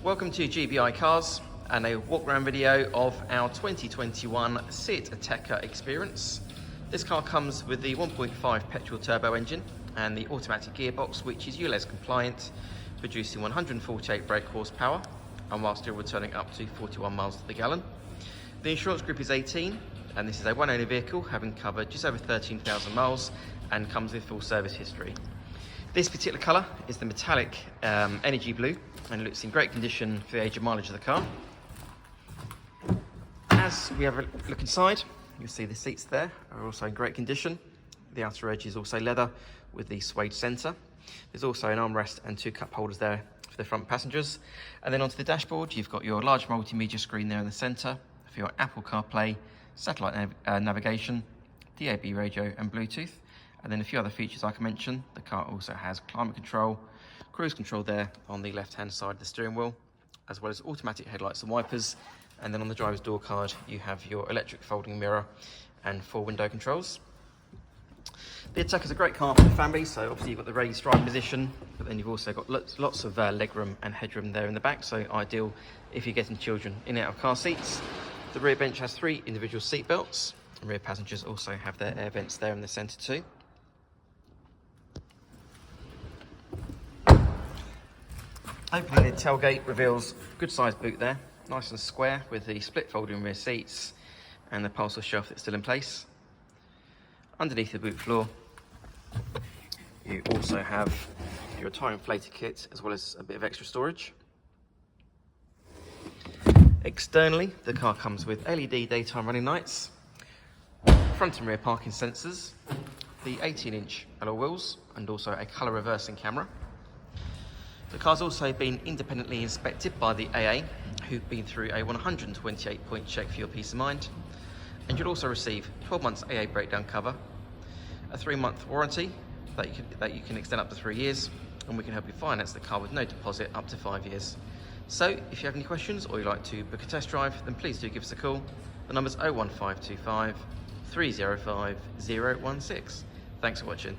Welcome to GBI Cars and a walk around video of our 2021 Seat Ateca Xperience. This car comes with the 1.5 petrol turbo engine and the automatic gearbox, which is ULEZ compliant, producing 148 brake horsepower and while still returning up to 41 miles to the gallon. The insurance group is 18 and this is a one owner vehicle, having covered just over 13,000 miles and comes with full service history. This particular colour is the metallic energy blue and looks in great condition for the age and mileage of the car. As we have a look inside, you'll see the seats there are also in great condition. The outer edge is also leather with the suede centre. There's also an armrest and two cup holders there for the front passengers. And then onto the dashboard, you've got your large multimedia screen there in the centre for your Apple CarPlay, satellite navigation, DAB radio and Bluetooth. And then a few other features I can mention. The car also has climate control, cruise control there on the left hand side of the steering wheel, as well as automatic headlights and wipers. And then on the driver's door card, you have your electric folding mirror and 4 window controls. The Ateca is a great car for the family, so obviously you've got the raised driving position, but then you've also got lots of legroom and headroom there in the back, so ideal if you're getting children in and out of car seats. The rear bench has 3 individual seat belts. Rear passengers also have their air vents there in the centre too. Opening the tailgate reveals good sized boot there, nice and square with the split folding rear seats and the parcel shelf that's still in place. Underneath the boot floor, you also have your tyre inflator kit as well as a bit of extra storage. Externally, the car comes with LED daytime running lights, front and rear parking sensors, the 18-inch alloy wheels and also a colour reversing camera. The car's also been independently inspected by the AA, who've been through a 128-point check for your peace of mind. And you'll also receive 12 months AA breakdown cover, a 3-month warranty that you can extend up to 3 years, and we can help you finance the car with no deposit up to 5 years. So if you have any questions or you'd like to book a test drive, then please do give us a call. The number's 01525 305 016. Thanks for watching.